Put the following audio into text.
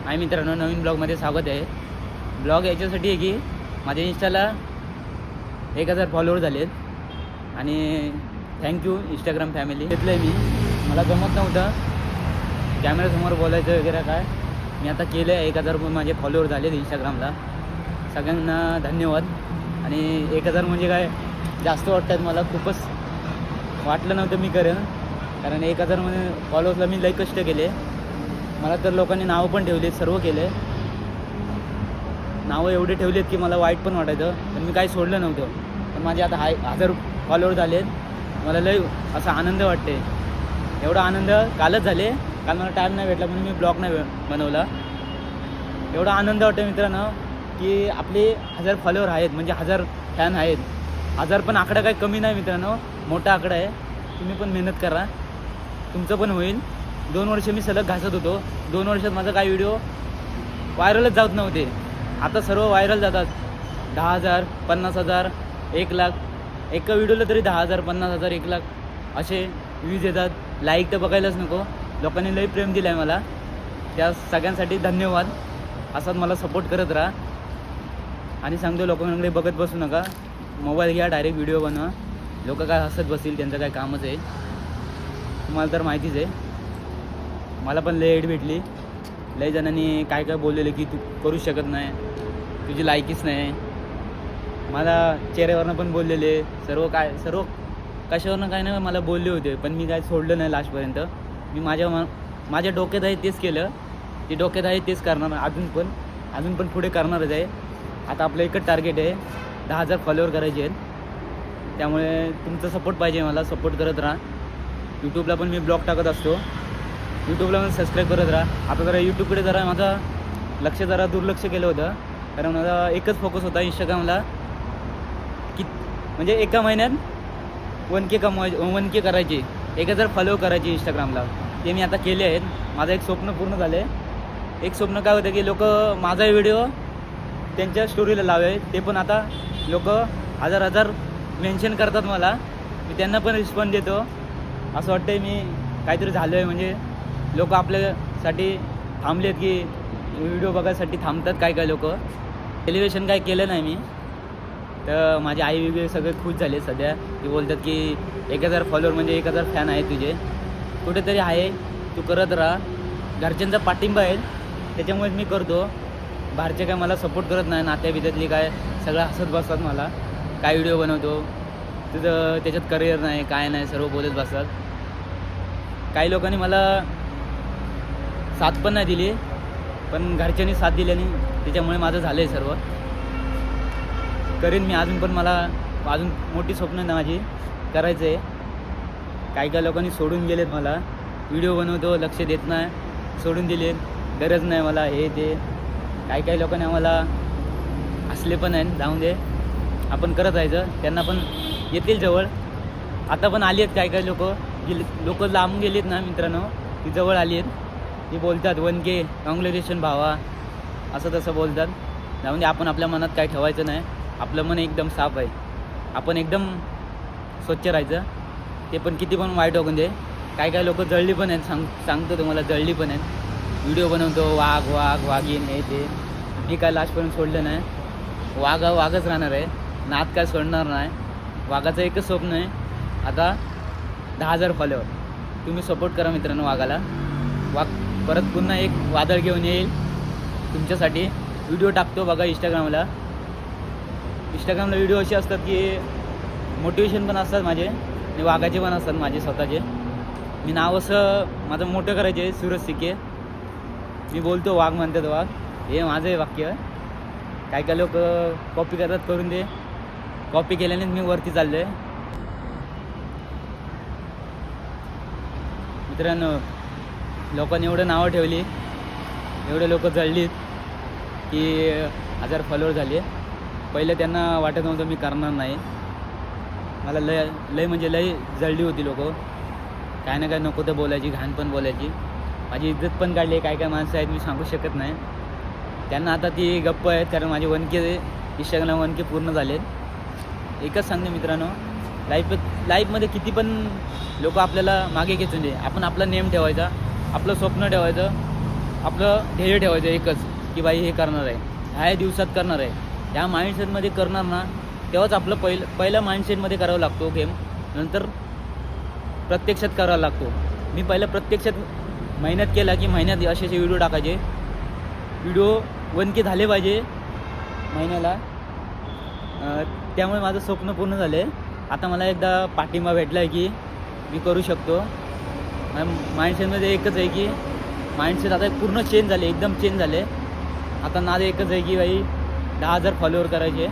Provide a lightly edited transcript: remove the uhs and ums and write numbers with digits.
हाय मित्रांनो, नवीन ब्लॉगमध्ये स्वागत आहे. ब्लॉग याच्यासाठी आहे की माझ्या इंस्टाला 1000 फॉलोअर झालेत आणि थँक्यू इंस्टाग्राम फॅमिली. घेतलं आहे मी, मला जमत नव्हतं कॅमेऱ्यासमोर बोलायचं वगैरे काय. मी आता केलं आहे. 1000 माझे फॉलोअर झालेत इंस्टाग्रामला. सगळ्यांना धन्यवाद. आणि 1000 म्हणजे काय जास्त वाटतात मला. खूपच वाटलं नव्हतं मी करेन, कारण 1000 म्हणजे फॉलोअर्सला मी लई कष्ट केले. मला तर लोकांनी नावं पण ठेवले, सर्व केले. नावं एवढे ठेवलेत की मला वाईट पण वाटायचं, पण मी काही सोडलं नव्हतं. पण माझे आता 1000 फॉलोअर झालेत. मला लई असा आनंद वाटते. एवढा आनंद कालच झाले. काल मला टाईम नाही भेटला म्हणून मी ब्लॉग नाही बनवला. एवढा आनंद वाटतो मित्रांनो की आपले 1000 फॉलोअर आहेत, म्हणजे 1000 फॅन आहेत. 1000 पण आकडा काही कमी नाही मित्रांनो, मोठा आकडा आहे. तुम्ही पण मेहनत करा, तुमचं पण होईल. 2 वर्ष मी सलग घासत होतो. 2 वर्षात माझा काही व्हिडिओ व्हायरलच जात नव्हते. आता सर्व व्हायरल जातात. 10,000, 50,000, 1,00,000. एका व्हिडिओला तरी 10,000, 50,000, 1,00,000 असे व्ह्यूज येतात. लाईक तर बघायलाच नको. लोकांनी लई प्रेम दिलं आहे मला. त्या सगळ्यांसाठी धन्यवाद. असाच मला सपोर्ट करत राहा. आणि सांगतो लोकांकडे बघत बसू नका. मोबाईल घ्या, डायरेक्ट व्हिडिओ बनवा. लोक काय हसत बसतील, त्यांचं काय कामच आहे. तुम्हाला तर माहितीच आहे. मला पण लई एड भेटली. लई जणांनी काय काय बोललेलं की तू करू शकत नाही, तुझी लायकीच नाही. मला चेहऱ्यावरनं पण बोललेले, सर्व कशावरनं काय नाही मला बोलले होते. पण मी काय सोडलं नाही लास्टपर्यंत. मी माझ्या डोक्यात आहे तेच केलं. ते डोक्यात आहे तेच करणार. अजून पण पुढे करणारच आहे. आता आपलं एकच टार्गेट आहे, 10,000 फॉलोअर करायचे आहेत. त्यामुळे तुमचा सपोर्ट पाहिजे. मला सपोर्ट करत राहा. यूट्यूबला पण मी ब्लॉग टाकत असतो. यूट्यूबला पण सबस्क्राईब करत राहा. आता जरा यूट्यूबकडे जरा माझं लक्ष दुर्लक्ष केलं होतं, कारण माझा एकच फोकस होता इंस्टाग्रामला. म्हणजे एका महिन्यात 1K करायचे, 1000 फॉलो करायचे इंस्टाग्रामला. ते मी आता केले आहेत. माझं एक स्वप्न पूर्ण झालं आहे. एक स्वप्न काय होतं की लोक माझा व्हिडिओ त्यांच्या स्टोरीला लावे. ते पण आता लोक 1000 मेन्शन करतात मला. मी त्यांना पण रिस्पॉन्स देतो. असं वाटतं मी काहीतरी झालं आहे. म्हणजे लोक आपल्यासाठी थांबलेत की व्हिडिओ बघायसाठी थांबतात. काय लोक सेलिब्रेशन काय केलं नाही मी. तर माझे आई वगैरे सगळे खुश झाले सध्या. ते बोलतात की 1000 फॉलोअर म्हणजे 1000 फॅन आहे तुझे. कुठेतरी आहे, तू करत राहा. घरच्यांचा पाठिंबा आहे, त्याच्यामुळेच मी करतो. बाहेरचे काय मला सपोर्ट करत नाही. नात्याबित्यातली काय सगळं हसत बसतात मला. काय व्हिडिओ बनवतो तुझं, त्याच्यात करिअर नाही, काय नाही, सर्व बोलत बसतात. काही लोकांनी मला साथ पण नाही दिली, पण घरच्यांनी साथ दिल्याने त्याच्यामुळे माझं झालं आहे सर्व. करेन मी अजून, पण मला अजून मोठी स्वप्न आहे माझी, करायचं आहे. काही लोकांनी सोडून गेलेत मला. व्हिडिओ बनवतो, लक्ष देत नाही, सोडून दिलेत. गरज नाही मला हे ते. काही लोकांनी आम्हाला हसले पण आहेत. जाऊन दे, आपण करत राहायचं. त्यांना पण येतील जवळ. आता पण आली आहेत काही लोक लांबून गेलेत ना मित्रांनो, ती जवळ आली आहेत. ती बोलतात 1K कॉंग्रॅच्युलेशन भावा, असं तसं बोलतात. जाऊन दे, आपण आपल्या मनात काय ठेवायचं नाही. आपलं मन एकदम साफ आहे. आपण एकदम स्वच्छ राहायचं. ते पण किती पण वाईट होऊन दे. काही लोक जळली पण आहेत. सांगतो तुम्हाला, जळली पण आहेत. व्हिडिओ बनवतो वाघीन हे ते. मी काय लास्टपर्यंत सोडलं नाही. वाघच राहणार आहे. नाद काय सोडणार नाही. वाघाचं एकच स्वप्न आहे, आता 10,000 फॉलोअर. तुम्ही सपोर्ट करा मित्रांनो वाघाला. वाघ परत पुन्हा एक वादळ घेऊन येईल तुमच्यासाठी. व्हिडिओ टाकतो बघा इंस्टाग्रामला. व्हिडिओ असे असतात की मोटिवेशन पण असतात माझे, आणि वाघाचे पण असतात माझे स्वतःचे. मी नाव असं माझं मोठं करायचे आहे, सूरज सिके. मी बोलतो वाघ म्हणतात वाघ, हे माझं आहे वाक्य. काही लोक कॉपी करतात, करून दे. कॉपी केल्यानेच मी वरती चाललो आहे मित्रांनो. लोकांनी एवढं नावं ठेवली, एवढे लोक जळलीत की 1000 फॉलोअर झाले. पहिले त्यांना वाटत नव्हतं मी करणार नाही. मला लय म्हणजे लय जळली होती लोक. काय ना काय नको तर बोलायची, घाण पण बोलायची. माझी इज्जत पण काढली. काय माणसं आहेत मी सांगू शकत नाही. त्यांना आता ती गप्प आहेत, कारण माझे 1K इंस्टाग्राम 1K पूर्ण झालेत. एकच सांगते मित्रांनो, लाईफमध्ये किती पण लोक आपल्याला मागे खेचून दे, आपण आपला नेम ठेवायचा, आपलं स्वप्न ठेवायचं. आपलं ध्येय ठेवायचं एकच की बाई हे करणार आहे, ह्या दिवसात करणार आहे. ह्या माइंडसेटमध्ये करणार ना, तेव्हाच आपलं पहिलं माइंडसेटमध्ये करावं लागतो गेम, नंतर प्रत्यक्षात करावा लागतो. मी पहिलं प्रत्यक्षात मेहनत केला की महिन्यात असे व्हिडिओ टाकायचे. व्हिडिओ 1K झाले पाहिजे महिन्याला. त्यामुळे माझं स्वप्न पूर्ण झालं आहे. आता मला एकदा पाठिंबा भेटला आहे की मी करू शकतो. माइंडसेटमध्ये एकच आहे की माइंडसेट आता पूर्ण चेंज झाले, एकदम चेंज झाले. आता नाद एकच आहे की बाई 10,000 फॉलोअर करायचे.